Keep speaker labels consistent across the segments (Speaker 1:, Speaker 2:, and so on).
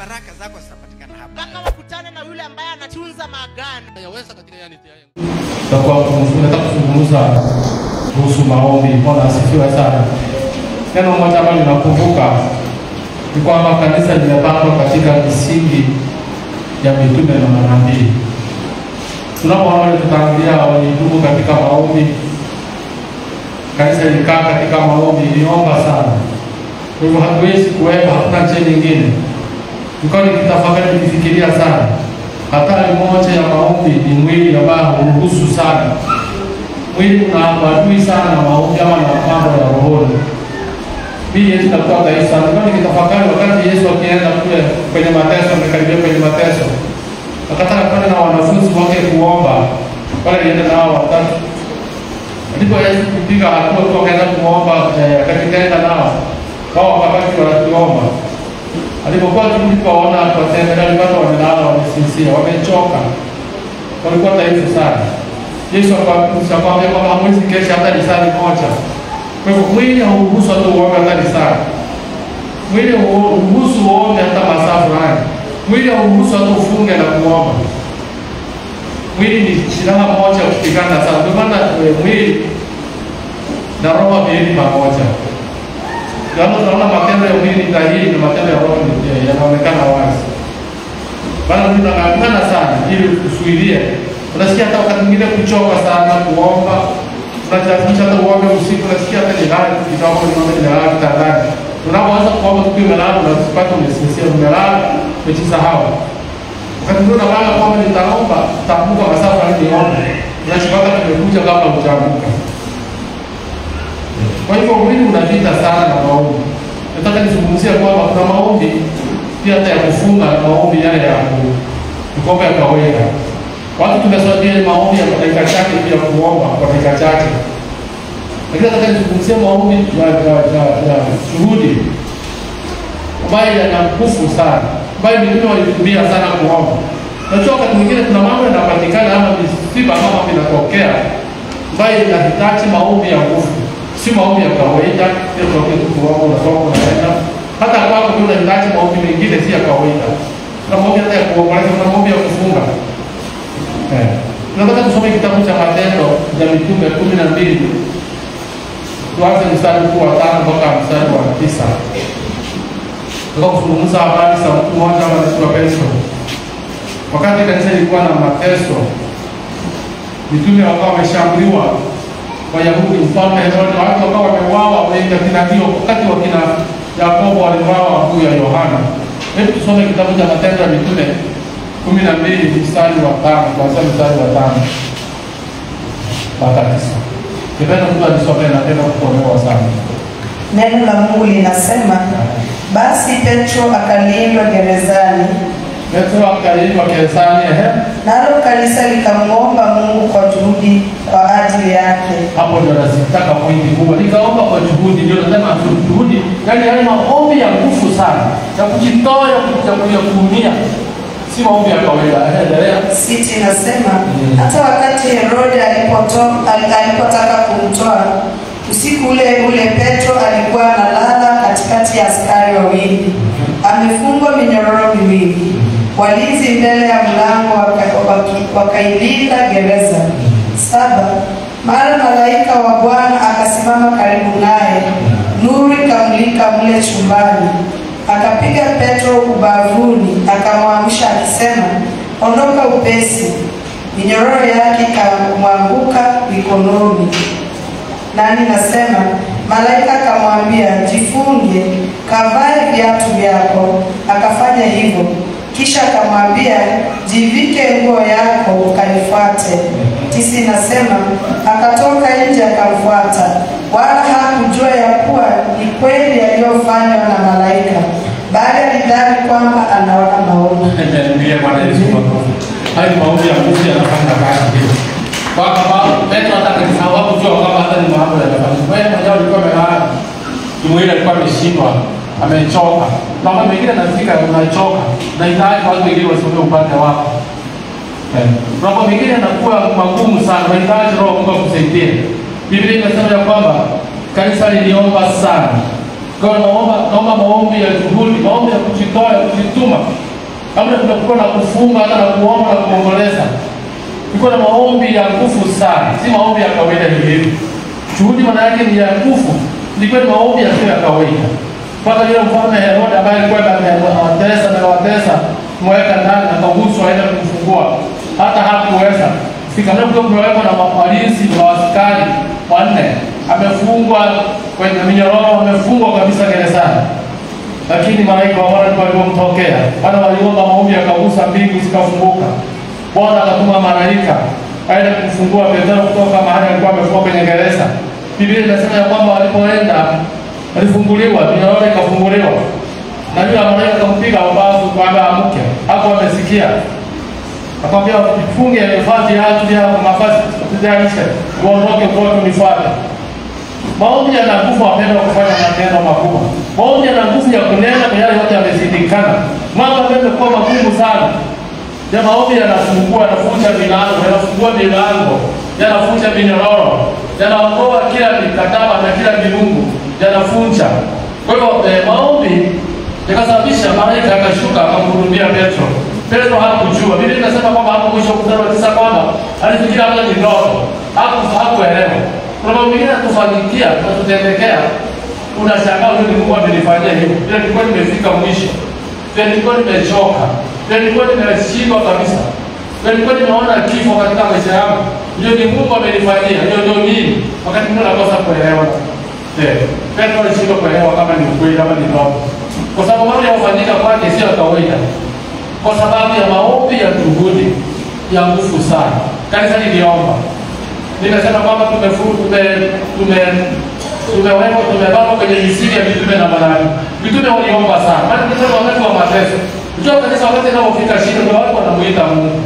Speaker 1: baraka zako zitapatikana hapa.
Speaker 2: Mpaka wakutane na yule ambaye anatunza maagano.
Speaker 3: Yaweza katika unity yangu.
Speaker 4: Tutakuwa tunazungumza kuhusu maombi. Bwana asifiwe sana. Neno moja ambalo ninakumbuka ni kwamba kanisa limepangwa katika misingi ya mitume na manabii. Tunapoona tutaangalia walidumu katika maombi. Kanisa ilikaa katika maombi, iliomba sana. Kwa hivyo hatuwezi kuweka, hakuna njia nyingine. Nilikuwa nikitafakari, nikifikiria sana. Hatari moja ya maombi ni mwili ambao huruhusu sana. Mwili unaadui sana na maombi ama na mambo ya rohoni. Hii Yesu alikuwa dhaifu sana. Nilikuwa nikitafakari wakati Yesu akienda kule kwenye mateso, amekaribia kwenye mateso. Akataka kwenda na wanafunzi wake kuomba. Wale alienda nao watatu. Ndipo Yesu kupiga hatua kwa kaenda kuomba, akatenda nao. Wao wakabaki wanaomba. Alipokuwa tulipoona watembea watu wamelala, wamesinzia, wamechoka. Walikuwa dhaifu sana. Yesu akamwambia kwamba hamwezi kesha hata risali moja. Kwa hivyo mwili hauruhusu hata uombe hata risali. Mwili hauruhusu uombe hata masaa fulani. Mwili hauruhusu hata ufunge na kuomba. Mwili ni silaha moja kupigana sana. Ndio maana mwili na roho vieni pamoja. Tunaona matendo ya mwili ni dhahiri na matendo ya roho yanaonekana wazi. Bana mtu anang'ang'ana sana ili kusuilia. Unasikia hata wakati mwingine kuchoka sana kuomba. Unajifundisha hata uombe usiku, unasikia hata nilala kidogo, nilala kitandani. Unapoanza kuomba tukiwa umelala, unapata umesinzia, umelala, umejisahau. Wakati mwingine unalala kwamba nitaomba, taamka masaa fulani niombe. Unajipata kimekuja kabla hujaamka. Kwa hivyo mwili unavita sana na maombi. Nataka nizungumzie kwamba kuna maombi pia hata ya kufunga, maombi yale ya kuomba ya kawaida. Watu tumeswali maombi ya dakika chache pia kuomba kwa dakika chache. Lakini nataka nizungumzie maombi ya shuhudi ambayo yana nguvu sana, ambayo mitume walitumia sana kuomba. Najua wakati mwingine kuna mambo yanapatikana ama misiba kama vinatokea ambayo inahitaji maombi ya nguvu. Si maombi ya kawaida, sio kuomba tu kuomba unatoka unaenda. Hata kwako kuna unahitaji maombi mengine si ya kawaida. Kuna maombi hata ya kuomba, kuna maombi ya kufunga. Tunataka tusome kitabu cha Matendo ya Mitume 12. Tuanze mstari wa 5 mpaka mstari wa 9. Tunataka kuzungumza habari za mtu mmoja anaitwa Petro. Wakati kanisa lilikuwa na mateso, mitume wakawa wameshambuliwa. Wayahudi, mfalme Herode, watu wakawa wameuawa, wengi kinadio wakati wa kina Yakobo waliuawa huyu ya Yohana. Hebu tusome kitabu cha Matendo ya Mitume 12 mstari wa 5, kuanzia mstari wa 5 mpaka 9. Kipenda mtu alisome na tena kutolewa sana.
Speaker 5: Neno la Mungu linasema, basi Petro akalindwa gerezani. Nalo kanisa likamwomba Mungu kwa juhudi kwa ajili yake.
Speaker 4: Hapo ndio nasitaka pointi kubwa. Nikaomba kwa juhudi, ndio nasema juhudi. Yaani yale maombi ya nguvu sana. Ya kujitoa, ya kuumia. Si maombi ya kawaida.
Speaker 5: Siti nasema, hata wakati Herode alipotaka kumtoa, usiku ule Petro alikuwa analala katikati ya askari wawili. Amefungwa minyororo miwili. Walinzi mbele ya mlango wakailinda gereza. 7. Mara malaika wa Bwana akasimama karibu naye, nuru ikamulika mle chumbani. Akapiga Petro ubavuni, akamwamsha akisema, ondoka upesi. Minyororo yake ikamwanguka mikononi. Nani nasema, malaika akamwambia, jifunge, kavae viatu vyako. Akafanya hivyo. Kisha akamwambia, jivike nguo yako ukanifuate. 9 nasema, akatoka nje akamfuata, wala hakujua ya kuwa ni kweli aliyofanywa na malaika, bali alidhani kwamba anaona maono.
Speaker 4: Ndiye Bwana Yesu makofi. Hayo maombi ya Mungu yanafanya kazi hiyo. Kwa sababu Petro hakujua kwamba hata ni mambo yanafanya. Wewe mwenyewe ulikuwa umelala. Mwili alikuwa ameshindwa, amechoka. Mambo mengine yanafika unachoka. Na ingawa watu wengine wasome upande wako. Mambo mengine yanakuwa magumu sana, unahitaji Roho Mungu akusaidie. Biblia inasema ya kwamba kanisa liliomba sana. Kwa naomba maombi ya juhudi, maombi ya kujitoa, ya kujituma. Kabla tunakuwa na kufunga hata na kuomba na kuomboleza. Tuko na maombi ya nguvu sana, si maombi ya kawaida hivi. Juhudi maana yake ni ya nguvu, ndiko ni maombi ya kawaida. Mpaka yule mfalme Herode ambaye alikuwa amewatesa mweka ndani akaguswa aenda kumfungua. Hata hakuweza. Fika leo kumewekwa na walinzi wa askari wanne. Amefungwa kwenye minyororo, amefungwa kabisa gerezani. Lakini malaika wa Bwana walipomtokea, Bwana waliomba maombi akagusa mbingu zikafunguka. Bwana akatuma malaika aende kumfungua Petro kutoka mahali alikuwa amefungwa kwenye gereza. Biblia inasema ya kwamba walipoenda alifunguliwa, minyororo ikafunguliwa. Na yule malaika akampiga ubavu kwamba amke. Hapo amesikia. Akamwambia funge mavazi yako ya mavazi tujaisha. Uondoke kwa unifuate. Maombi yana nguvu apenda kufanya matendo makubwa. Maombi yana nguvu ya kunena kwa yale yote yamezindikana. Mambo yamekuwa magumu sana. Ya maombi yanafungua, yanafunja milango, yanafungua milango, yanafunja minyororo, yanaondoa kila mikataba na kila miungu, yanafunja. Kwa hivyo maombi yakasababisha malaika akashuka akamhudumia Petro. Petro hakujua. Biblia inasema kwamba hapo mwisho mstari wa 9 kwamba alifikiria hata ni ndoto. Hakuelewa. Kuna mambo mengine yanatufanyikia, tunatutendekea. Unashangaa ni Mungu amenifanyia hivi. Bila nilikuwa nimefika mwisho. Bila nilikuwa nimechoka. Bila nilikuwa nimeshindwa kabisa. Bila nilikuwa nimeona kifo katika maisha yangu. Ndio ni Mungu amenifanyia. Ndio nini? Wakati mtu anakosa kuelewa. Petro alishindwa kuelewa kama ni ukweli kama ni ndoto. Kwa sababu mambo yanayofanyika kwake sio kawaida. Kwa sababu ya maombi ya juhudi ya nguvu sana. Kanisa liliomba. Nimesema kwamba tumebaki kwenye misingi ya mitume na manabii. Mitume waliomba sana. Maana mitume wakati wa mateso. Unajua kanisa wakati inapofika shida ndio watu wanamuita Mungu.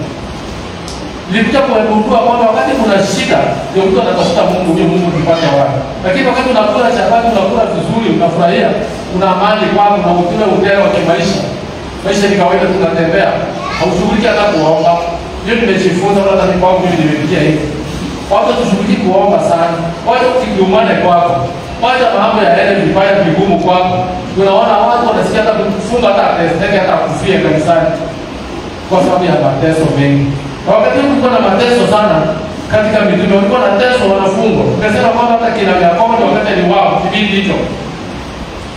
Speaker 4: Nilikuja kuegundua kwamba wakati kuna shida ndio mtu anatafuta Mungu, huyo Mungu mpaka wapi. Lakini wakati unakula chakula, unakula vizuri, unafurahia, una amani kwako na utule utele wa kimaisha. Maisha ni kawaida, tunatembea. Haushughuliki hata kuomba. Ndio nimejifunza hata ni kwangu mimi nimepitia hivi. Watu tushughuliki kuomba sana. Watu kiumane kwako. Watu mambo yaende vibaya vigumu kwako. Unaona watu wanasikia hata kufunga hata testeke hata kufia kanisani. Kwa sababu ya mateso mengi. Wakati kulikuwa na mateso sana katika mitume, walikuwa na mateso wanafungwa. Tunasema kwamba hata kina Yakobo wakati ni wao kipindi hicho.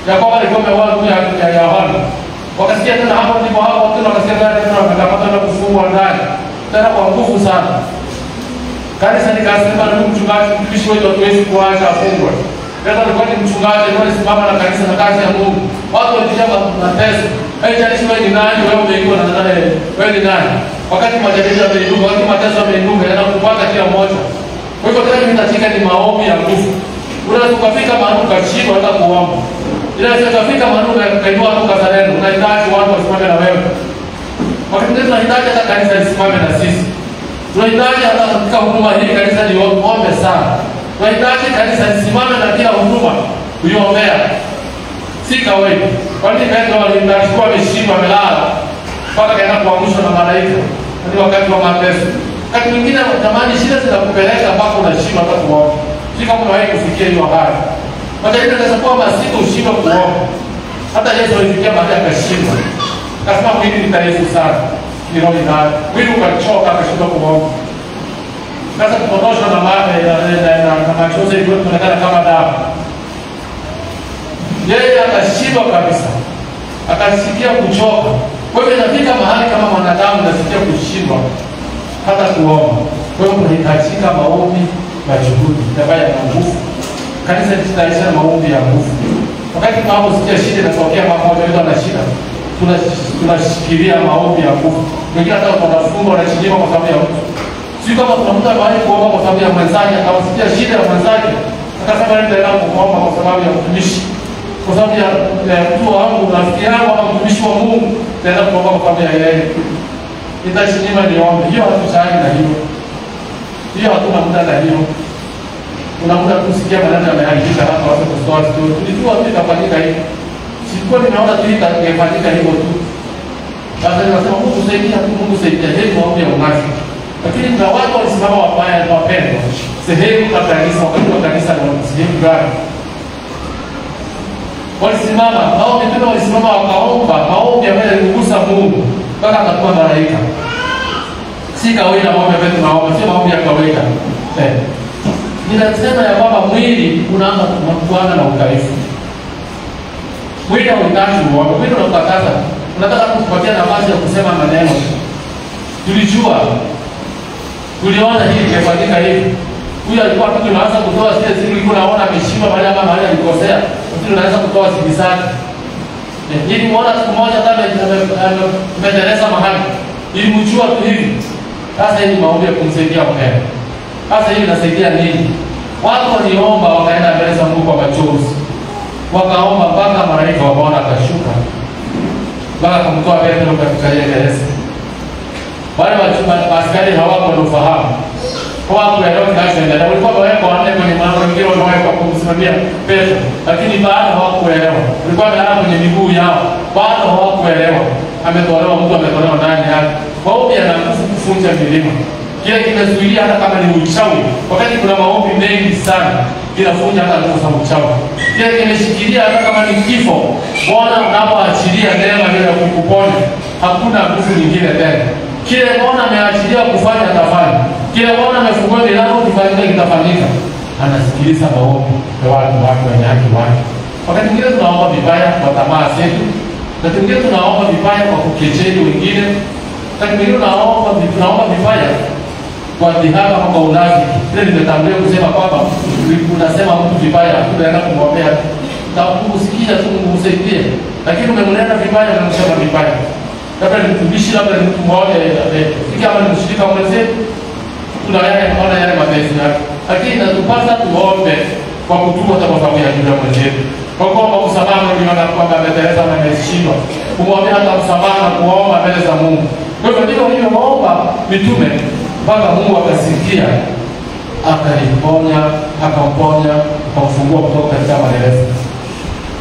Speaker 4: Yakobo alikuwa amewao ya Yohana. Wakasikia tena hapo ndipo hapo watu wakasikia tena wakapata na kufungwa ndani. Tena kwa nguvu sana. Kanisa likasema ni mchungaji mtumishi wetu hatuwezi kuacha afungwe. Tena alikuwa ni mchungaji anayesimama na kanisa na kazi ya Mungu. Watu walijama mateso. Haijalishi wewe ni nani, wewe umeinuka na nani, wewe ni nani. Wakati majaribu yameinuka, wakati mateso yameinuka, yanakupata kila mmoja. Kwa hivyo tena tunataka ni maombi ya nguvu. Unaweza kufika mahali ukashindwa hata kuomba. Inaweza kufika mahali ukainua hata ukazalendo, unahitaji watu wasimame na wewe. Wakati mwingine tunahitaji hata kanisa lisimame na sisi. Tunahitaji hata katika huduma hii kanisa liombe sana. Tunahitaji kanisa lisimame na kila huduma kuiombea. Si kawaida. Kwani Petro alikuwa ameshindwa amelala mpaka kaenda kuangushwa na malaika. Ni wakati wa mateso. Wakati mwingine jamani shida zinakupeleka mpaka unashindwa hata kuomba. Si kama unawahi kufikia hiyo hali. Majaribu yanaweza kuwa mazito ushindwe kuomba. Hata Yesu alifikia mahali akashindwa. Akasema mwili nitarefu sana. Ni roho inayo. Mwili ukachoka akashindwa kuomba. Sasa kuondoshwa na machozi hivyo tunaonekana kama dawa. Yeye akashindwa kabisa. Akasikia kuchoka. Kwa hivyo inafika mahali kama mwanadamu nasikia kushindwa hata kuomba. Kwa hivyo kunahitajika maombi ya juhudi, ambayo yana nguvu. Kanisa litaisha na maombi ya nguvu. Wakati tunaposikia shida inatokea mmoja wetu ana shida, tunashikilia maombi ya nguvu. Wengine hata wanafungwa wanachiliwa kwa sababu ya mtu. Si kama tunakuta mahali kuomba kwa sababu ya mwenzake, akasikia shida ya mwenzake, akasema nenda kuomba kwa sababu ya mtumishi. Kwa sababu ya mtu wangu, rafiki yangu ama mtumishi wa Mungu, nenda kuomba kwa sababu ya yeye. Nitashindima niombe. Hiyo hatushani na hiyo. Hiyo hatuna muda na hiyo. Kuna muda kusikia maneno yameharibika hapa watu kustoa story. Tulijua tu itafanyika hivi. Sikuwa nimeona tu itafanyika hivyo tu. Sasa ninasema Mungu saidia tu, Mungu saidia. Heri maombi ya unafi. Lakini kuna watu walisimama wabaya na wapendwa. Sehemu ya kanisa, wakati wa kanisa na sehemu gani? walisimama, hao mitume walisimama wakaomba maombi ambayo yaligusa Mungu mpaka akatuma malaika. Si kawaida maombi ambayo tunaomba, sio maombi ya kawaida. Ninasema ya kwamba mwili unaanza kuana na udhaifu. Mwili hautaki uombe, mwili unakataza. Unataka kukupatia nafasi ya kusema maneno. Tulijua, tuliona hili kimefanyika hivi. Huyu alikuwa tu tunaanza kutoa zile siku ilikuwa naona ameshindwa mahali ama mahali alikosea. Sisi tunaanza kutoa siku zake. Ili muona siku moja kama ameteleza mahali. Ili mjua tu hivi. Sasa hii maombi ya kumsaidia mbele. Sasa hii inasaidia nini? Watu waliomba wakaenda mbele za Mungu kwa machozi. Wakaomba mpaka malaika waona akashuka. Mpaka kumtoa Petro katika ile gereza. Wale askari hawako na ufahamu. Kwa kuelewa kinachoendelea. Walikuwa wameweka wanne kwenye mlango, wengine wameweka kumsimamia Petro, lakini bado hawakuelewa. Walikuwa wamelala kwenye miguu yao, bado hawakuelewa. Ametolewa mtu, ametolewa ndani yake. Maombi yana nguvu kufunja milima. Kile kimezuilia hata kama ni uchawi. Wakati kuna maombi mengi sana, kinafunja hata nguvu za uchawi. Kile kimeshikilia hata kama ni kifo, Bwana unapoachilia neema ile ya kukuponya, hakuna nguvu nyingine tena. Kile Bwana ameachilia kufanya atafanya. Kile Bwana amefungua milango kufanyika kitafanyika. Anasikiliza maombi ya watu wake wenye haki wake. Wakati mwingine tunaomba vibaya kwa tamaa zetu. Wakati mwingine tunaomba vibaya kwa kukejeli wengine. Wakati mwingine tunaomba vibaya kwa dhihaka au kwa unafiki. Ile nimetangulia kusema kwamba unasema mtu vibaya, tunaenda kumwombea. Utakusikia tu Mungu usaidie. Lakini umemnena vibaya na unasema vibaya. Labda ni mtumishi, labda ni mtu mmoja, kama ni mshirika mwenzetu, tunaona yale mapenzi yake. Lakini natupasa tuombe kwa kutubu hata kwa sababu ya juu ya mwenzetu. Kwa kuomba msamaha uliona kwamba ameteleza na ameshindwa. Kumwambia hata msamaha na kuomba mbele za Mungu. Kwa hivyo ndivyo walivyoomba mitume mpaka Mungu akasikia, akamponya, akamfungua kutoka katika magereza.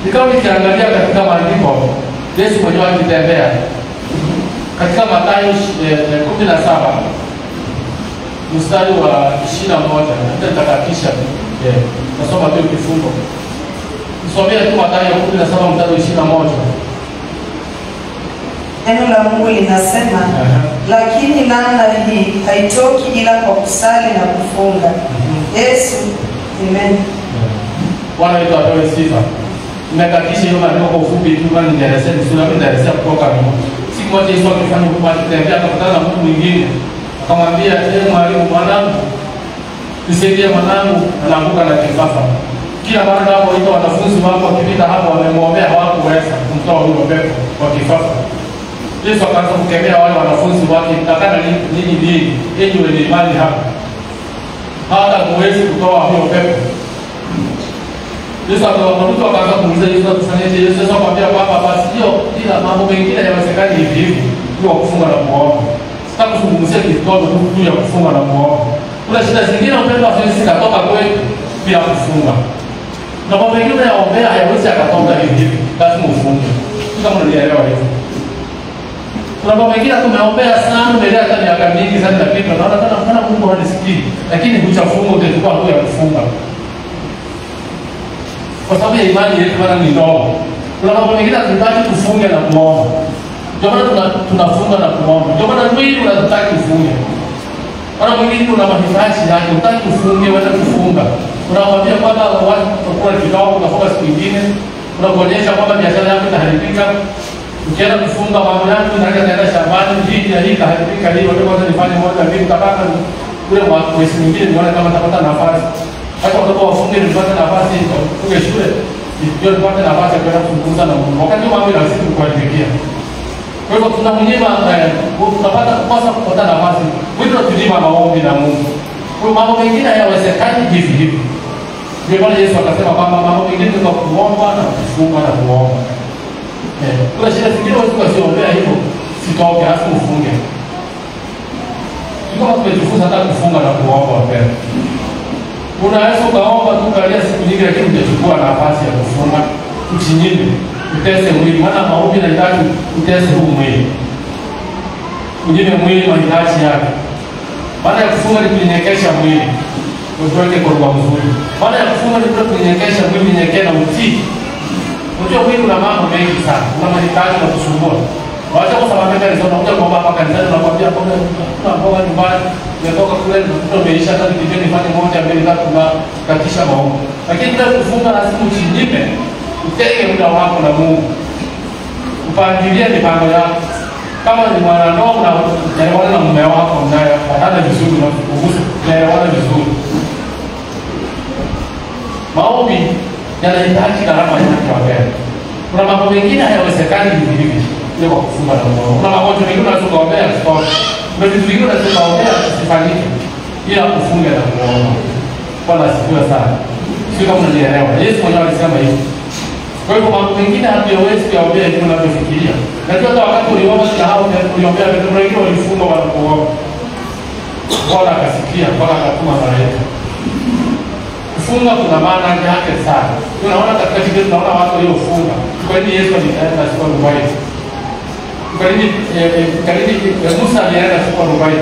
Speaker 4: Nikawa nikiangalia katika maandiko, Yesu mwenyewe akitembea katika Mathayo 17 mstari wa 21, nitakatisha nasoma tu kifungo. Nisomea tu Mathayo 17 mstari wa 21.
Speaker 5: Neno la Mungu linasema, lakini namna hii haitoki ila kwa kusali na kufunga. Yesu, amen.
Speaker 4: Bwana wetu apewe sifa. Nimekatisha hiyo maneno kwa ufupi tu, kama ningeelezea vizuri, mimi nitaelezea kutoka nyuma. Siku moja Yesu alifanya huduma, akitembea akakutana na mtu mwingine. Akamwambia, mwalimu, mwanangu, nisaidie, mwanangu anaanguka na kifafa. Kila mara anapoita wanafunzi wako wakipita hapo wamemwombea, hawakuweza kumtoa huyo pepo wa kifafa. Yesu akaanza kukemea wale wanafunzi wake, mtakana nini enyi wenye imani hapa, hata muwezi kutoa huyo pepo. Yesu akaanza kumuuliza Yesu, tufanyeje? Yesu akamwambia kwamba basi hiyo ila mambo mengine yawezekani hivi kwa kufunga na kuomba. Sitaki kuzungumzia kidogo tu ya kufunga na kuomba. Kuna shida zingine mpendwa, hawezi katoka kwetu bila kufunga. Na mambo mengine yaombea hayawezi akatoka hivi, lazima ufunge. Kama unanielewa hivyo. Kuna mambo mengine tumeombea sana mbele hata miaka mingi sana, lakini tunaona kana Mungu hanisikii, lakini huchafunga utachukua hatua ya kufunga. Kwa sababu ya imani yetu bado ni ndogo. Kuna mambo mengine tunataka tufunge na kuomba. Ndio maana tunafunga na kuomba. Ndio maana mwili unataka kufunga. Maana mwili una mahitaji yake, unataka kufunga, wewe kufunga. Unamwambia kwamba watu watakuwa kidogo, utafunga siku nyingine. Unakuonyesha kwamba biashara yako itaharibika. Ukienda kufunga mambo yako naenda shambani, hii ya hii itaharibika, hiyo ndio kwanza nifanye moja mbili tabaka ule mwezi mwingine nione kama nitapata nafasi. Hata watoto wafunge nipate nafasi kufunga shule. Ndio nipate nafasi ya kwenda kuzungumza na Mungu. Wakati mambo yanazidi kuharibika. Kwa hivyo tunamnyima tunapata kukosa kupata nafasi. Wito tulima maombi na Mungu. Kwa mambo mengine hayawezekani hivi hivi. Ndio maana Yesu akasema kwamba mambo mengine ni kuomba na kufunga na kuomba. Kuna shida zingine watu wasiombea hivyo, sitoke hasa ufunge. Kama tumejifunza hata kufunga na kuomba wapenda. Unaweza ukaomba tu kalia siku nyingi, lakini utachukua nafasi ya kufunga, uchinyime, utese mwili. Maana maombi yanahitaji utese huu mwili. Unyime mwili mahitaji yake. Maana ya kufunga ni kunyenyekesha mwili. Usiweke kwa lugha nzuri. Maana ya kufunga ni kunyenyekesha mwili, nyenyekea na utii. Unajua mwili una mambo mengi sana. Kuna mahitaji na kusumbua. Wacha kwa sababu gani sasa unakuja kuomba hapa kanisani unakwambia kwamba kuna mboga nyumbani, nimetoka kule mtoto umeisha hata nikijeni nifanye moja mbili tatu na katisha maombi. Lakini bila kufunga lazima ujinyime. Utenge muda wako na Mungu. Upangilie mipango yako. Kama ni mwanandoa unaelewana na mume wako naye hata vizuri na kuhusu unaelewana vizuri. Maombi yanahitaji gharama yake wa fedha. Kuna mambo mengine hayawezekani hivi ile kwa kufunga na Mungu. Kuna magonjwa mengine unaweza kuombea stop. Kuna vitu vingine unaweza kuombea usifanyike ila kufunga na Mungu. Bwana asifiwe sana. Sio kama unanielewa. Yesu mwenyewe alisema hivi. Kwa hivyo mambo mengine hatuyawezi kuombea hivi unavyofikiria. Najua hata wakati uliomba sahau uliombea vitu vingine walifunga wala kuomba. Bwana akasikia, Bwana akatuma malaika. Kufunga kuna maana yake sana. Tunaona katika Biblia tunaona watu waliofunga. Kwa nini Yesu alienda siku 40? Kwa nini Musa alienda siku 40?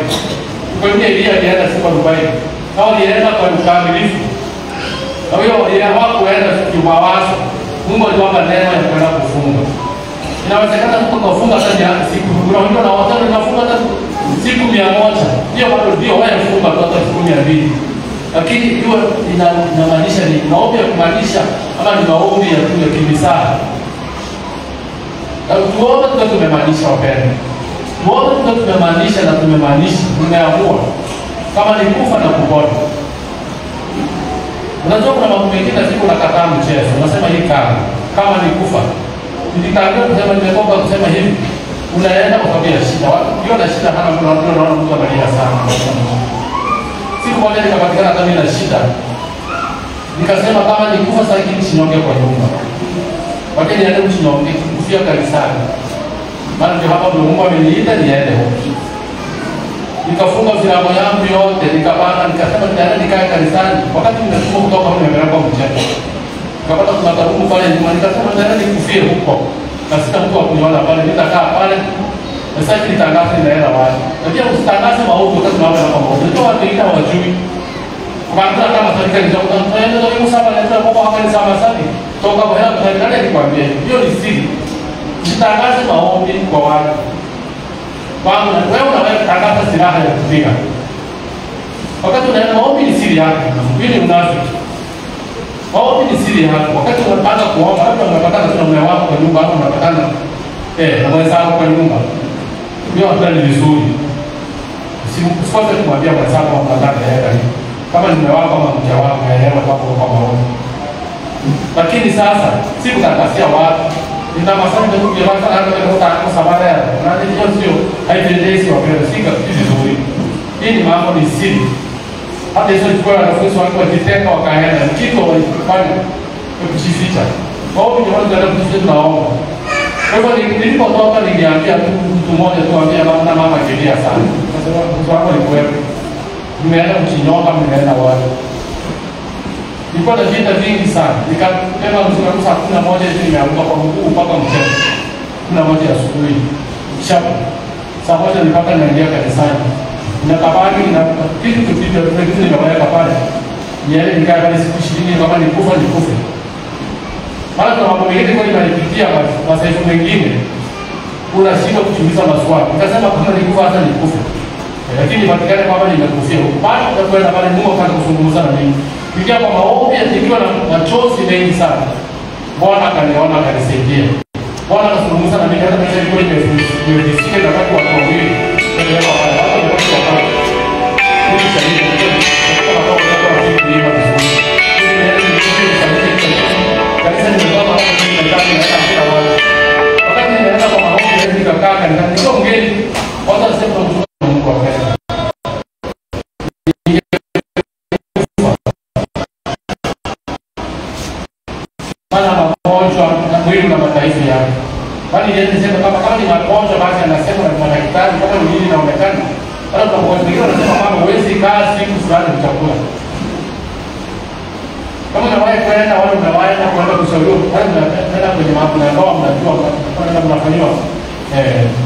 Speaker 4: Kwa nini Elia alienda siku 40? Hao walienda kwa ukamilifu. Kwa hiyo hawakuenda kimawazo. Mungu aliwapa neema ya kwenda kufunga. Inawezekana kufunga hata siku. Kuna wengine wanafunga hata siku 100. Hiyo bado ndio wewe funga hata siku 200. Lakini hiyo inamaanisha ni maombi ya kumaanisha ama ni maombi ya kule kimisara. Tuombe tukiwa tumemaanisha wapendwa. Tuombe tukiwa tumemaanisha na tumemaanisha tumeamua kama ni kufa na kupona. Unajua kuna mambo mengine siku unakataa mchezo. Unasema hii kama ni kufa. Nikaambia kusema nimekomba kusema hivi. Unaenda kwa sababu ya shida. Hiyo na shida hana kuna watu wanaona mtu analia sana. Siku moja nikapatikana hata mimi na shida. Nikasema kama nikufa sasa hivi nisinyoke kwa nyumba. Wacha niende msinyoke kufia kanisani. Maana ndio hapa Mungu ameniita niende huko. Nikafunga virago yangu yote, nikapanga nikasema nitaenda nikae kanisani. Wakati nimetoka kutoka hapo nimepelekwa mchezo. Nikapata kuna tarumu pale nikasema nitaenda nikufie huko. Na sita mtu akuniona pale nitakaa pale. Sasa nitangaza inaenda wapi? Najua usitangaze maovu wakati mambo yanakuwa maovu. Ndio watu wengine hawajui. Kwa maana kama serikali ndio tunaenda ndio kusema ndio kwa hapa ni sama sana. Toka kwa hapo serikali nikwambie. Hiyo ni siri. Usitangaze maovu kwa watu. Kwanza wewe unaweza kutangaza silaha ya kupiga. Wakati unaenda maovu ni siri yako. Hili unafiki. Maovu ni siri yako. Wakati unapanga kuomba labda unapatana na mume wako kwa nyumba au unapatana na mwenzako kwa nyumba. Hiyo hata ni vizuri. Usikose kumwambia mwenzako kwamba nataka hela hii. Kama ni mume wako ama mke wako aelewe kwa maombi. Lakini sasa si kutangazia watu. Nina maswali mengi ya watu hata kwa sababu ya na hiyo sio haipendezi wa pale sika vizuri. Hii ni mambo ni siri. Hata hizo kwa wanafunzi wako wakitenga wakaenda kitu walifanya kujificha. Wao ni watu wale kujificha tunaomba. Kwa hivyo nilipotoka niliambia mtu mmoja tu ambia mama akilia sana. Kwa sababu mtu wako ni kweli. Nimeenda kuchinyonga nimeenda wapi. Nilikuwa na vita vingi sana. Nikapenda mzungu saa 11 hivi nimeamka kwa mguu mpaka mchana. 11 asubuhi. Kisha saa moja nilipata naingia kanisani. Na kabani na kitu nimeweka pale. Yale nikaa pale siku 20 kama nikufa. Mara kwa mambo mengine kwa nilipitia masaifu mengine. Unashindwa kuchunguza maswali. Nikasema kama nikufa hata nikufe. Lakini patikane kwamba nimekufia. Baada ya kwenda pale Mungu akazungumza na mimi. Nikiwa kwa maombi nikiwa na machozi mengi sana. Bwana akaniona akanisaidia. Bwana akazungumza na mimi hata kama nilikuwa nimefika na watu wa wawili. Ndio watu wa pale. Mimi sasa hivi kwa sababu watu wa kuiba vizuri. Kanisa nimetoka hapa nimeenda kwa watu. Wakati nimeenda kwa maombi nikakaa kanisa niko mgeni. Watu wasema Mungu akasema mwili na mataifa yake. Kwani yeye anasema kama ni magonjwa basi anasema na madaktari kama ni nini inaonekana. Hata kwa wengine wanasema kama huwezi kaa siku fulani chakula. Kama unawahi kwenda wale unawahi kwenda kushauriwa pale unaenda kwenye mambo na ndoa mnajua kwenda mnafanywa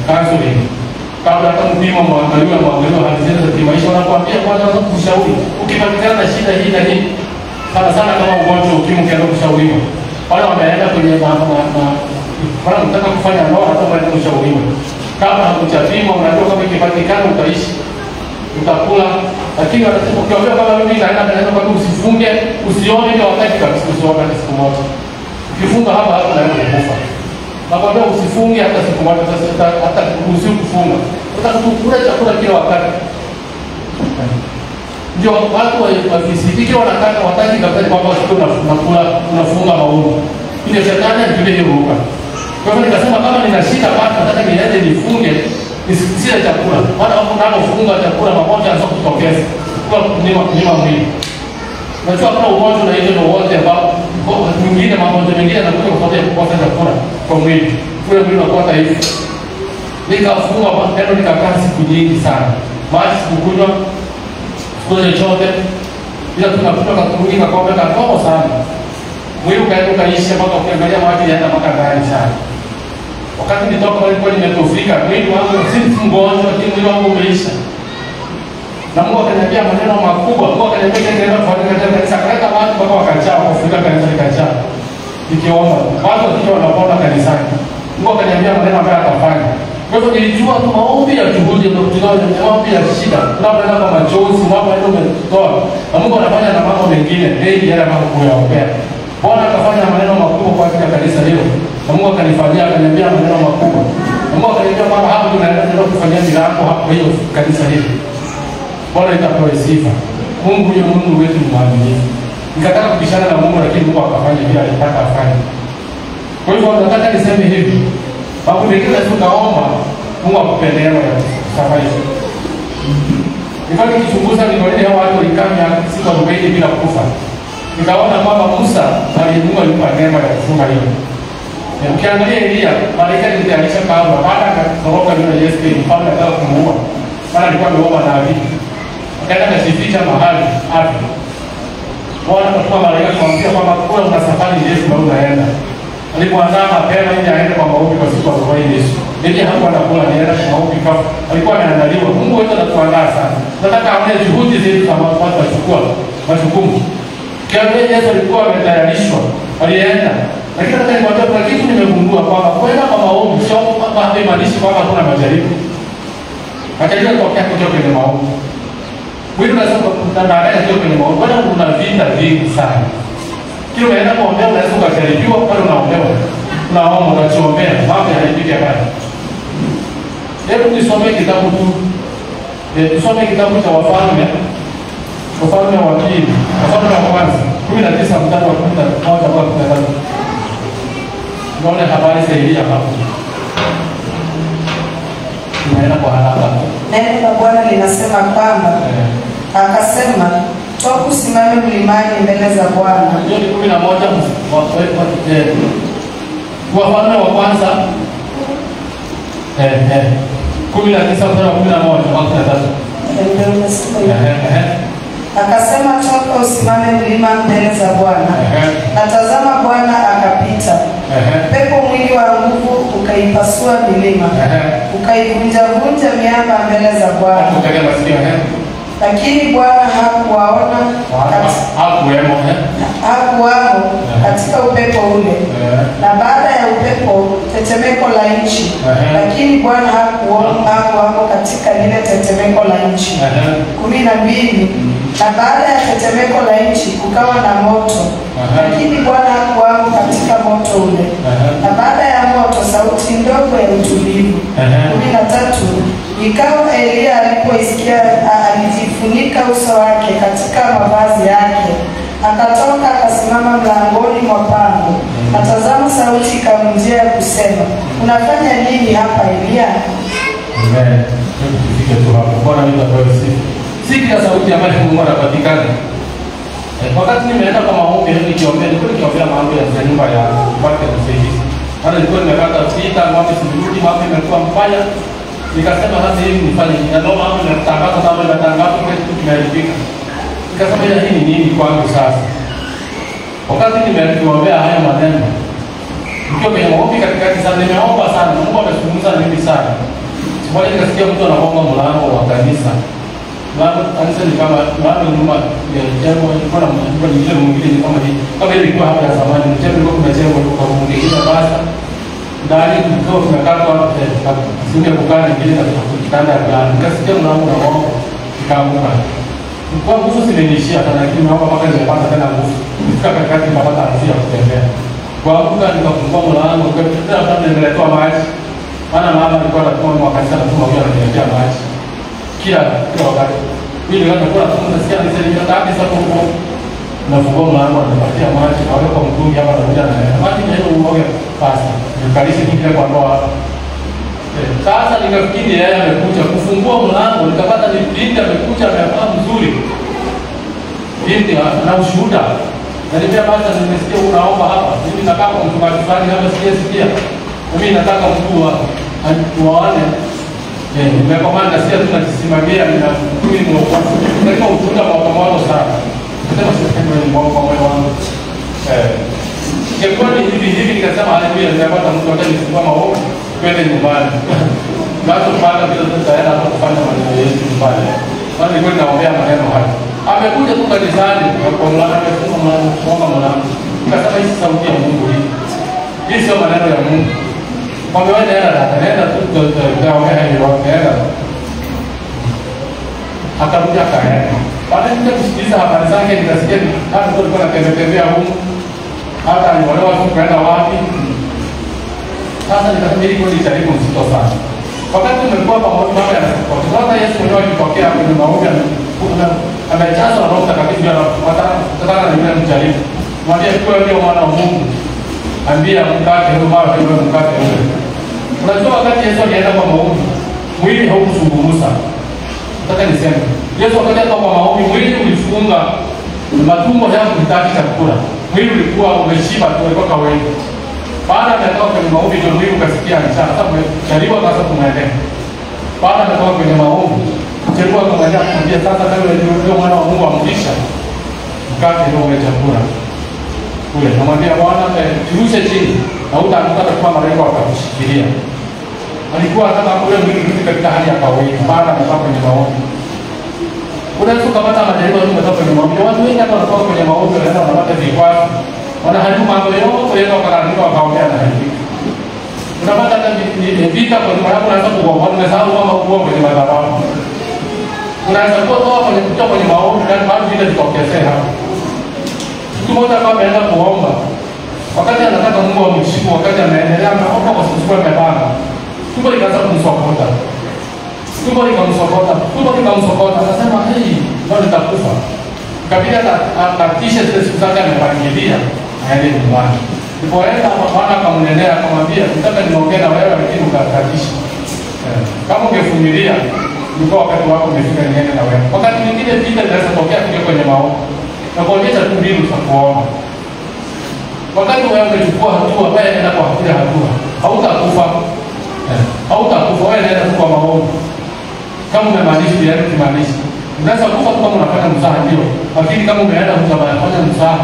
Speaker 4: counseling. Kabla hata mpimo mwangaliwa hali zenu za kimaisha wanakuambia kwanza kushauri. Ukipatikana na shida hii na hii sana kama ugonjwa ukimwi ukienda kushauriwa. wale wameenda kwenye wala mtaka kufanya ndoa hata mwende ushauriwe. Kama hakutapima unajua kama ikipatikana utaishi. Utakula, lakini wanasema ukiambia kama mimi naenda kwa usifunge, usione ile wakati kabisa usione siku moja. Ukifunga hapa naenda kukufa. Nakwambia usifunge hata siku moja, hata usiku kufunga. Utakula chakula kila wakati. Ndio watu wa fisiki kila wakati kabisa kwamba unakula unafunga maono. Ile shetani ndio ruka. Kwa hivyo nikasema kama nina shida basi nataka niende nifunge nisile chakula. Maana unapofunga chakula magonjwa yanaanza kutokeza. Kwa kunyima mwili. Unajua kuna ugonjwa na hizo wote ambao mwingine magonjwa mengine yanakuja kwa sababu ya kukosa chakula kwa mwili. Kule mwili unakuwa hivi. Nikafunga tena nikakaa siku nyingi sana. Maji sikunywa. Sikula chochote. Bila tunakutoka kurudi kwa kombe kadogo sana. Mwili ukaisha mpaka ukiangalia maji yanaenda mpaka ndani sana. Wakati nitoka walikuwa nimetofika, mwili wangu si mgonjwa, lakini mwili wangu umeisha. Na Mungu akaniambia maneno makubwa. Mungu akaniambia nenda kufanya kanisa, kaleta watu mpaka wakajaa, kufika kanisa likajaa. Nikiomba, watu wakiwa wanapona kanisani. Mungu akaniambia maneno ambayo atafanya. Kwa hivyo nilijua tu maombi ya juhudi ndio tunao maombi ya shida. Tunapoenda kwa machozi, tunapoenda umetoa. Na Mungu anafanya na mambo mengine, mengi yale mambo kuyaombea. Bwana akafanya maneno makubwa kwa ajili ya kanisa hilo. Na Mungu akanifanyia, akaniambia maneno makubwa. Na Mungu akaniambia kwamba hapo tunaenda kufanyia milango hapo hiyo kanisa hili. Bwana itapewa sifa. Mungu huyo Mungu wetu ni mwaminifu. Nikataka kubishana na Mungu lakini Mungu akafanya vile alitaka afanye. Kwa hivyo nataka niseme hivi. Babu mengine tunaomba Mungu akupe neema ya kufanya. Nifanye kichunguza ni kwa nini hao watu walikamia siku 40 bila kufa. Nikaona kwamba Musa Mungu alimpa neema ya kufunga hiyo. Ukiangalia Elia, malaika alitayarisha kabla baada ya kutoroka yule Yesu mfalme akataka kumuua. Maana alikuwa ameomba na Abi. Akaenda kujificha mahali hapo. Bwana akatuma malaika kumwambia kwamba kuna una safari Yesu na unaenda. Alipoandaa mapema ili aende kwa maombi kwa siku ya Yesu. Ndiye hapo anakula nienda kwa maombi kafu. Alikuwa ameandaliwa. Mungu wetu anatuandaa sana. Nataka aone juhudi zetu kama watu wachukua majukumu. Kiambia Yesu alikuwa ametayarishwa. Alienda. Lakini hata nikwambia kuna kitu nimegundua kwamba kwenda kwa maombi sio kwamba haimaanishi kwamba kuna majaribu. Majaribu yanatokea kutoka kwenye maombi. Wewe unasema baadaye ndio kwenye maombi. Bwana kuna vita vingi sana. Kile unaenda kuombea unaweza kujaribiwa pale unaombewa. Unaomba unachoombea mambo yanapita pale. Hebu nisome kitabu tu. Tusome kitabu cha Wafalme. Wafalme wa pili. Wafalme wa kwanza 19 mstari wa 11 kwa 13. Naona habari za Elia hapo. Tunaenda kwa haraka.
Speaker 5: Neno la Bwana linasema kwamba akasema, toka usimame mlimani mbele za Bwana.
Speaker 4: Hiyo ni 11 Wafalme wa kwanza 19 mstari wa 11 mpaka 13.
Speaker 5: Akasema, toka usimame mlima mbele za Bwana. Na tazama Bwana akapita. Pepo mwingi wa nguvu ukaipasua milima. Ukaivunja miamba mbele za Bwana. Lakini Bwana hakuwaona hakuwamo katika upepo ule. Na baada ya upepo tetemeko la nchi. Lakini Bwana hakuwamo katika lile tetemeko la nchi. 12. Na baada ya tetemeko la nchi kukawa na moto. Lakini Bwana hakuwamo katika moto ule. Na baada ya moto sauti ndogo ya utulivu. 13. Ikawa Elia alipoisikia alijifunika uso wake katika mavazi yake. Akatoka akasimama mlangoni mwa pango. Natazama sauti ikamjia kusema, unafanya nini hapa Elia?
Speaker 4: Amen. Tufike tu hapo. Bwana nitapewa sifa. Si kila sauti ambayo Mungu anapatikana. Wakati nimeenda kwa maombi nikiombea mambo ya nyumba ya watu wa msaidizi. Hata nilikuwa nimepata vita, mambo sirudi, mambo imekuwa mbaya. Nikasema sasa hivi nifanye nini? Ndio mambo yanatangaza mambo yanatangaza kitu kimeharibika. Nikasema hii ni nini kwangu sasa? Wakati nimeombea haya maneno. Nikiwa kwenye maombi katikati sana nimeomba sana. Mungu amezungumza na mimi sana. Mbona nikasikia mtu anaomba mlango wa kanisa. Mlango kanisa ni kama mlango nyuma ya jengo ilikuwa na nyumba nyingine mwingine kama hii. Kama ile ilikuwa hapa ya zamani, mchezo ulikuwa kuna jengo kwa mwingine basa. Ndani kulikuwa kumekaa kwa sehemu ya kukaa nyingine na kitanda ya ndani. Nikasikia mlango na wao ikaanguka. Kwa nguvu zimenishia sana, lakini naomba mpaka nimepata tena nguvu. Nifika katikati nikapata nguvu ya kutembea. Kwa kuka nikafungua mlango, kwa sababu nimeletewa maji. Maana mama alikuwa anatuma kwa kanisa anatuma huyo ananiletea maji. Kila wakati. Mimi ndio nilikuwa nasikia nisema ngapi sasa huko. Nafungua mlango anapatia maji, na wale kwa mtungi hapa anakuja na maji na hiyo uoga pasta. Nikalisha kile kwa ndoa. Sasa nikafikiri yeye amekuja kufungua mlango, nikapata ni binti amekuja amevaa mzuri. Binti ana ushuhuda. Na nilipia basi nimesikia unaomba hapa. Mimi nataka mtumaji fulani hapa sikia. Mimi nataka mkuu tuwaone. Nimekomanda sisi tunajisimamia na mimi mwokozi. Ndio ushuhuda wa moto sana. Nasema sisi ni Mungu kwa moyo wangu. Kwa hivi nikasema haleluya, nimepata mtu ambaye nisimama maombi kwenda nyumbani. Bado baada bila tutaenda kufanya maneno yetu nyumbani. Bali nilikuwa naombea maneno haya. Amekuja tu kanisani kwa mlango akasema kuomba mlango. Nikasema hii sauti ya Mungu hii. Hii sio maneno ya Mungu. Kwa hiyo anaenda tu kuongea hiyo anaenda. Akarudia akaenda. Baada ya kusikiliza habari zake nikasikia hata tulikuwa tunatembea huko. Hata aliwalewa kwenda wapi. Sasa nikafikiri kwa ni jaribu mzito sana. Wakati tumekuwa pamoja mambo yanasema sasa Yesu mwenyewe akitokea kwenye maombi amejazwa na Roho Mtakatifu na kutaka na yule mjaribu. Mwambie kwa hiyo mwana wa Mungu. Ambia mkate huyo mara hiyo mkate huyo. Unajua wakati Yesu alienda kwa maombi, mwili haukuzungumza. Nataka niseme, Yesu wakati alienda kwa maombi, mwili ulifunga, matumbo yake kutaki chakula. Mwili ulikuwa umeshiba tu ulikuwa kawaida. Baada ya kutoka kwenye maombi ndio mwili ukasikia njaa. Sasa jaribu akaanza kumwendea. Baada ya kutoka kwenye maombi, jaribu akamwendea kumwambia sasa kama ndio mwana wa Mungu amlisha. Mkate ndio ule chakula. Kule namwambia Bwana turushe chini na utaanguka kwa malengo akakushikilia. Alikuwa anataka kule mwili katika hali ya kawaida baada ya kutoka kwenye maombi. Unaweza kupata majaribu kutoka kwenye maombi. Watu wengi hata wanatoka kwenye maombi wanaenda wanapata vikwazo. Wanaharibu mambo yote yao wakaandika wakaongea na hadithi. Unapata hata vita kwa sababu unaweza kuomba, unasahau kama uko kwenye madhabahu. Unaweza kutoka kwenye maombi na bado vita zikaongezeka hapo. Mtu mmoja kama ameenda kuomba, wakati anataka Mungu amshike, wakati anaendelea na hapo kwa sababu amebana. Tumbo likaanza kumsokota. Tumbo likamsokota, akasema hii ndio nitakufa. Kabila akatisha zile siku zake amepangilia aende nyumbani. Alipoenda mwana akamnenea akamwambia nataka niongee na wewe lakini ukakatisha. Kama ungevumilia ndipo wakati wako umefika niende na wewe. Wakati mwingine vita inaweza tokea kuja kwenye maombi. Na kuonyesha tu mbinu za kuomba. Wakati wewe umechukua hatua wewe nenda kwa hatua. Hautakufa. Hautakufa wewe nenda kwa maombi. Kama umemaanisha yale kimaanisha. Unaweza kufa kama unafanya mzaha ndio. Lakini kama umeenda kufanya mzaha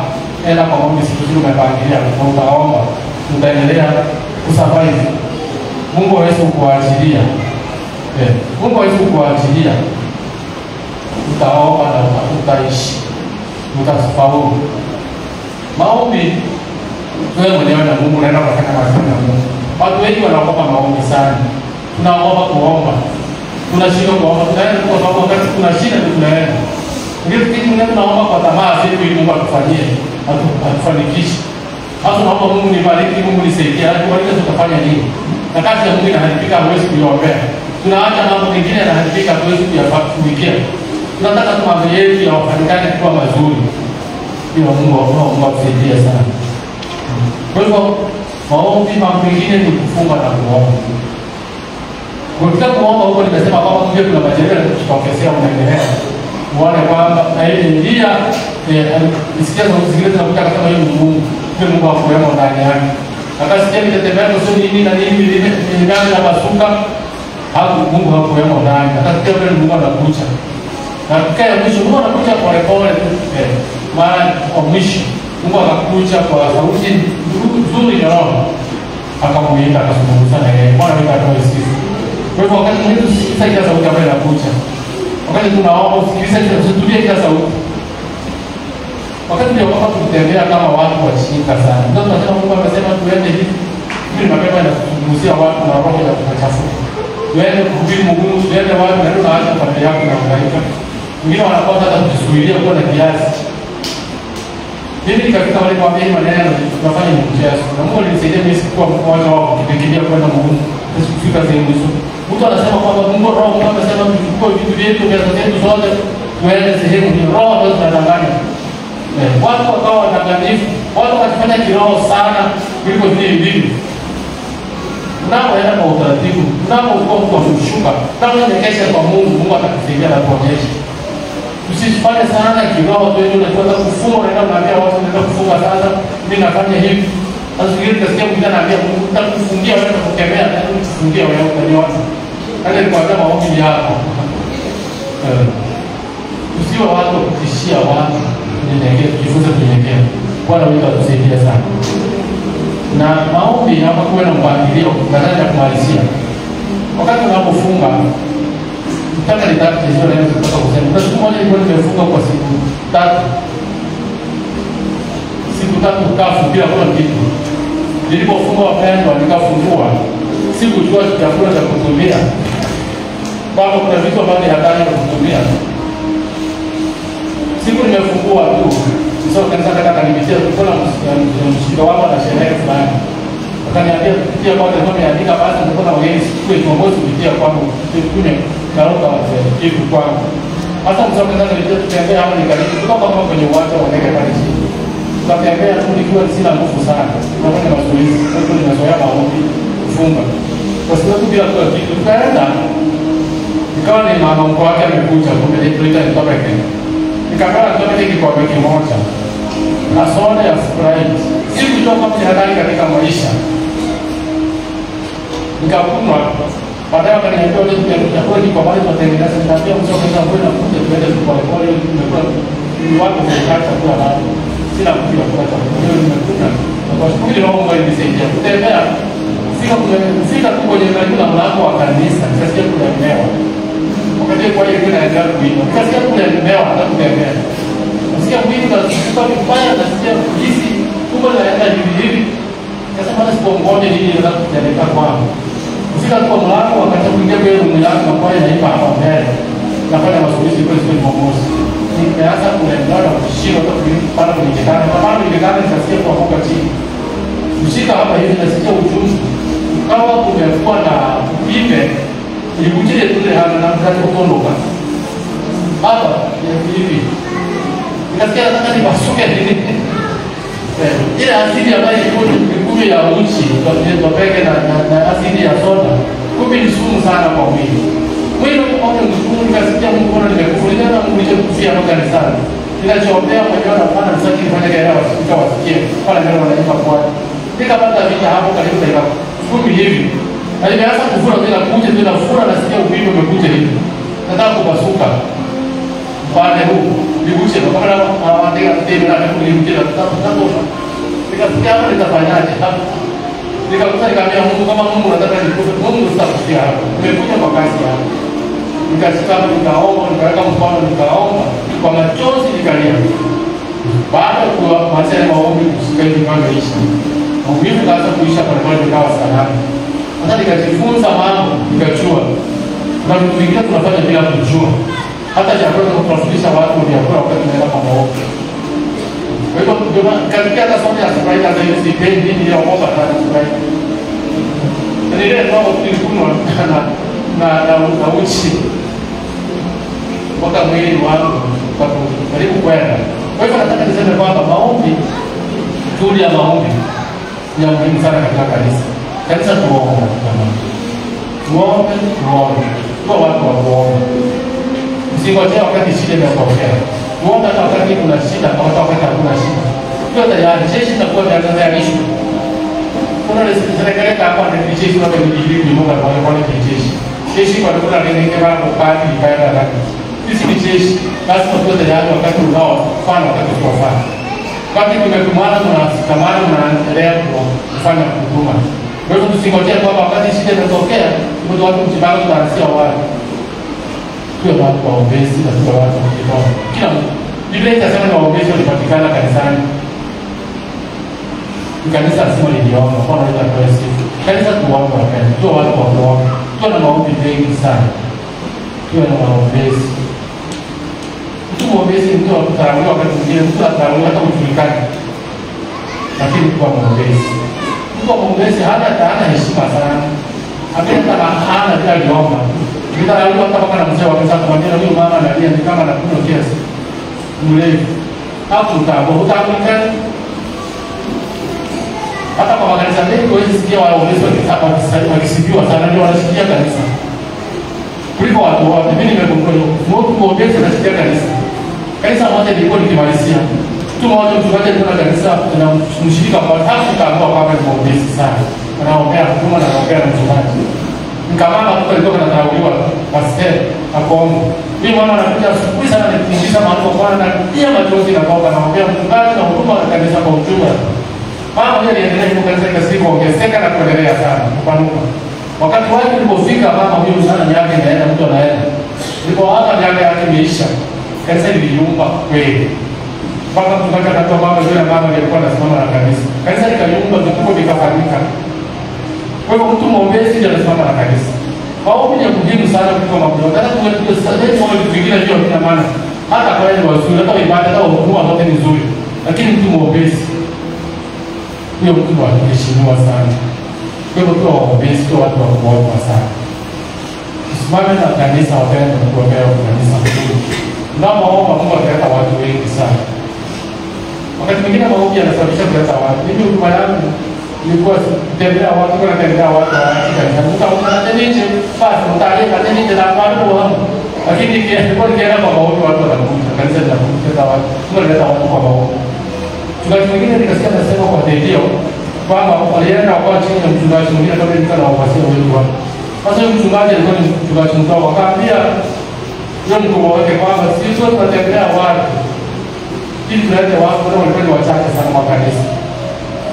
Speaker 4: enda kwa maombi siku hiyo umepangilia na utaomba utaendelea kusurvive. Mungu hawezi kukuachilia. Mungu hawezi kukuachilia. Utaomba na utaishi. Utafaulu. Maombi wewe mwenyewe na Mungu unaenda kufanya kazi na Mungu. Watu wengi wanaogopa maombi sana. Tunaogopa kuomba. Tunashindwa kuomba. Tunaenda kwa sababu wakati kuna shida tunaenda. Ndio kitu tunaomba kwa tamaa sisi ili Mungu atufanyie. Atufanikishe. Hata naomba Mungu nibariki, Mungu nisaidie. Hata tutafanya nini? Na kazi ya Mungu inaharibika huwezi kuiombea. Tunaacha mambo mengine yanaharibika huwezi kuyafikia. Tunataka tu mambo yetu ya wafanyikazi kuwa mazuri. Bila Mungu atusaidie sana. Kwa hivyo maombi mambo mengine ni kufunga na kuomba. Kwa kuomba huko nimesema kwamba mje kuna majaribu tutaongezea unaendelea. Muone kwamba na ile njia isikia zingine zinataka kama hiyo Mungu. Ndio Mungu akuwemo ndani yake. Akasikia mtetemeko sio nini na nini ndani ya masuka. Hapo Mungu hakuwemo ndani. Akasikia vile Mungu anakuja. Na kaya mwisho Mungu anakuja pole pole tu. Maana kwa mwisho Mungu anakuja kwa sauti nzuri ya roho. Akamuita akazungumza na yeye. Bwana wewe atoe sifa. Kwa hivyo wakati mwingine tusikiza sauti ambayo inakuja. Wakati tunaomba usikilize tusitumie kila sauti. Wakati ndio kama tutembea kama watu wa shirika sana. Ndio tunasema Mungu amesema tuende hivi. Ili mapema yanazungumzia watu na roho ya kuchafuka. Tuende kuhubiri Mungu, tuende watu na ndio hata familia yako na malaika. Wengine wanakosa hata kusubiria kuwa na kiasi. Mimi katika wale kwa mimi maneno tunafanya mchezo. Na Mungu alinisaidia mimi sikuwa mmoja wao kukimbia kwenda Mungu. Sisi kufika sehemu hizo. Mtu anasema kwamba Mungu roho Mungu amesema tuchukue vitu vyetu vya zetu zote tuende sehemu hiyo. Roho ndio tunadanganya. Watu wakawa wadanganyifu, watu wakifanya kiroho sana kuliko vile ilivyo. Unapoenda kwa utaratibu, unapokuwa mtu wa kushuka, unapoelekeza kwa Mungu, Mungu atakusaidia na kuonyesha. Usifanye sana kiroho tu ndio unaanza kufunga, unaenda unaambia watu unaenda kufunga sasa, mimi nafanya hivi. Sasa ngine kasikia mwingine anaambia Mungu utakufungia wewe na kukemea na kufungia wewe utaniona. Hata ni kwa maombi yako. Usiwe watu kutishia watu. Nyenyekevu, tujifunze kunyenyekea. Bwana wetu atusaidie sana. Na maombi hapa kuwe na mpangilio badala ya kumalizia. Wakati unapofunga, nataka nitatu hizo leo tutaka kusema. Kwa siku moja nilikuwa nimefunga kwa siku 3. Siku 3 kafu bila kula kitu. Nilipofunga wapendwa nikafungua. Sikujua chakula cha kutumia. Bado kuna vitu ambavyo hatari kutumia. Siku nimefungua tu. Sio kanisa kaka nimetia kuna mshika wao na sherehe fulani. Akaniambia kupitia kwa ndio nimeandika basi ndio na wageni siku ya kiongozi kupitia kwangu kune karoka kitu kwangu. Hata msao kanisa nilikuwa tutembea hapo nikaribu kutoka kama kwenye uwanja wa ndege pale chini. Tukatembea tu nikiwa sina nguvu sana. Tunafanya mazoezi. Sasa ninazoea maombi kufunga. Kwa sababu bila kwa kitu tukaenda. Ikawa ni mama mkwe wake amekuja kumbe tulita nitoka Kenya. Nikakaa nitoke kikombe kimoja na soda ya Sprite. Sikutoka mtihani katika maisha. Nikakunywa. Baadaye wakaniambia wewe chakula kiko bali tunatengeneza nitaambia msomo sana wewe na kuja tuende kwa pole nimekuwa ni watu wakati kwa hapo. Sina kuja kwa sababu nimekuja. Kwa sababu ile roho mbaya inisaidia. Kutembea kufika tu kwenye mlango wa kanisa nikasikia kulemewa. Wakati kwa hiyo naendelea kuimba. Nikasikia kulemewa hata kutembea. Nasikia kuimba kusikia vibaya nasikia kujisi kumbe naenda hivi. Sasa bado sipongoje nini ndio kujaribu kwangu. Kufika kwa mlango wakati kuingia kwa mlango na pale naipa hapa mbele. Nafanya mazoezi kwa siku moja. Nikaanza kulemewa na kushika kwa pale kunikana. Kama nilikana nikasikia kwa hoka chini. Kushika hapa hivi nasikia uchungu. Kama kumekuwa na upinde ilikujile tule hana na mkati kutondoka hapa hivi nikasikia nataka nipasuke nini ile asili ambayo ilikuwa ya uchi tupeke na asili ya soda kumbe ni sumu sana kwa mwili unapoona mzungu nikasikia mkono nimekufulia na mwili kufia hapa kanisani ninachoombea mwenyewe na bwana msaki kufanya kile wasikie pale ndio wanaimba kwa nikapata vita hapo karibu dakika 10 hivi. Na nimeanza kufura bila kuja bila kufura na sikia upinde umekuja hivi. Nataka kupasuka. Pale huu niguse kwa kama anaandika tena na kulimtia nataka. Nikasikia hapa nitafanyaje hapa. Nikakuta nikamwambia Mungu kama Mungu nataka nikupe Mungu sitakusikia hapa. Nimekuja kwa kazi hapa. Nikasikia nikaomba nikaweka mkono nikaomba kwa machozi nikalia. Baada ya kuanza maombi kusikia hivi kama ishi. Maumivu kaanza kuisha kwa pale nikawa salama. Sasa nikajifunza mambo, nikajua. Na vitu vingine tunafanya bila kujua. Hata chakula tunafundisha watu vyakula wakati tunaenda kwa maombi. Kwa hivyo ndio katika hata somo ya Sprite hata hiyo sipendi nini ya omba na Sprite. Ni ile ndio tulikunywa na uchi. Mpaka mwili wangu kwa karibu kwenda. Kwa hivyo nataka niseme kwamba maombi, tuli ya maombi ya muhimu sana katika kanisa. Kanisa tuombe. Tuombe. Kwa watu wa kuomba. Usingojea wakati shida inatokea. Tuombe hata wakati kuna shida, hata wakati hakuna shida. Tuwe tayari, jeshi litakuwa tayarishwa. Kuna serikali hapa na jeshi na kujadili kuinuka kwa wale jeshi. Jeshi kwa kuna nini kama mkali ikaenda ndani. Sisi ni jeshi, lazima tuwe tayari wakati unaofanya wakati unaofanya. Wakati tumetumana tunasikamana tunaendelea kufanya huduma. Kwa hivyo tusingojee kwamba wakati shida inatokea, ndio watu mjibana tunaanzia wapi. tuwe watu waombezi na tuwe watu wa kiroho. Kila Biblia inasema waombezi walipatikana kanisani. Kanisa lazima liombe, kwa nini tunatoa sifa? Kanisa tuombe wapendwa, tuwe watu wa kuomba. Tuwe na maombi mengi sana. Tuwe na maombezi. Mtu mwombezi mtu wa kutarawiwa wakati mwingine, mtu atarawiwa hata kujulikana. Lakini kwa maombezi. Mtu wa maombezi hana heshima sana. Hapenda hana bila liomba. Nitarawiwa hata kama na mzee wa kanisa kumwambia huyu mama analia ni kama anakunywa kiasi. Mlevi. Hapo utaamka. Hata kwa makanisa mengi huwezi sikia waombezi wakisifiwa sana, ndio wanasikia kanisa. Kuliko watu wote, mimi nimegundua mtu mwombezi anasikia kanisa. Kanisa moja lilikuwa likimalizia. Mtu mmoja mtukaje kuna kanisa na mshirika kwa tatu kaamua kwamba ni mwombezi sana. Anaombea huduma na anaombea na mchungaji. Mkamama mtu alikuwa anatauliwa pastor akomo. Mimi mwana anakuja asubuhi sana nikiingiza mahali kwa Bwana na pia machozi na baba anaombea mchungaji na huduma ya kanisa kwa ujumla. Mama mmoja aliendelea hivyo kanisa ikasikia kuongezeka na kuendelea sana kupanuka. Wakati wake ulipofika mama huyo sana yake inaenda mtu anaenda. Ilipoanza miaka yake imeisha. Kanisa liliumba kweli. Mpaka mchungaji akatoa mama yule mama alikuwa anasimama na kanisa. Kanisa likayumba vikubwa vikafanyika. Kwa hivyo mtu mwombezi ndiye anasimama na kanisa. Maombi ni muhimu sana kuliko mambo. Hata tungetuko sana mambo vingine hiyo ina maana. Hata kwa wale wazuri, hata ibada hata huduma zote ni nzuri. Lakini mtu mwombezi huyo mtu anaheshimiwa sana. Kwa hivyo kwa waombezi kwa watu wa kuomba sana. Tusimame na kanisa wapendwa na kuombea kanisa vizuri. Tunapoomba Mungu ataleta watu wengi sana. Wakati mwingine maombi yanasababisha kuleta watu. Mimi huduma yangu ilikuwa kutembea watu, kwa kutembea watu katika kanisa. Mtaona nje, basi mtaalika nje na watu wangu. Lakini kwa kiasi kwa maombi watu wanakuja. Kanisa linakuja watu. Tunaleta watu kwa maombi. Mchungaji mwingine nikasikia anasema kwa redio kwamba alienda kwa chini ya mchungaji mwingine kama nilikuwa na wafasia wengi wao. Sasa mchungaji alikuwa ni mchungaji mkuu, akaambia yule mkuu wake kwamba sisi wote tunatembea watu ili tulete watu na walikuwa ni wachache sana kwa kanisa.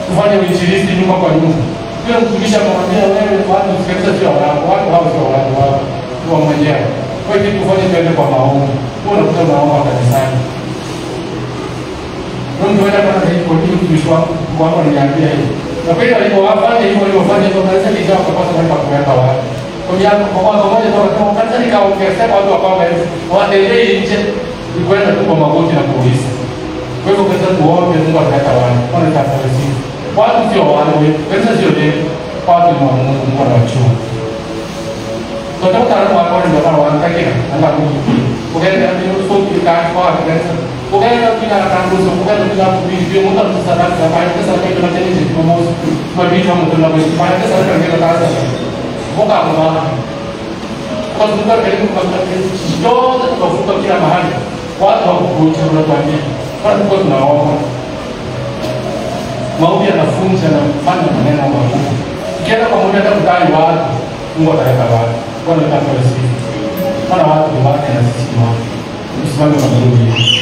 Speaker 4: Tufanye uinjilisti nyumba kwa nyumba. Yule mtumishi akamwambia wewe watu usikilize sio watu hao sio watu wa mwenyewe. Kwa hiyo tufanye twende kwa maombi. Wewe unakuta maombi kanisani. Mungu anataka na hiyo kitu kishwa kwa wao niambia hiyo. Na pia alipowafanya hivyo waliofanya hivyo kanisa lijao kwa sababu ya kuweka watu. Kwa hiyo kwa pamoja ndio kama kanisa likaongezeka watu wakawa waendelee nje kwenda tu kwa magoti na kuuliza. Kwa hivyo kanisa tuombe Mungu ataleta watu. Kwa nafasi hiyo. Watu sio wale, kanisa sio ndio watu ni wa Mungu Mungu anawachua. Tunataka watu ndio wanatakiwa angalau ukaenda ndio sote kwa kanisa. Ukaenda kila kanguzo, ukaenda kila video, mtu anasadaka kwa pesa kwa kile kinachoendelea kwa moyo. Kwa vitu mtu anaweza pesa kwa kile kaza. Boka mama. Kwa sababu karibu kwa ndoto tunafuta kila mahali. Watu wakukuja wanatuambia. Watu kwa tunaomba. Maombi yanafunza na kufanya maneno makubwa. Ukienda kwa muda hata kudai watu, Mungu ataleta watu. Kwa nini tunataka sisi? Kuna watu ni watu na sisi ni watu. Tusimame kwa Mungu.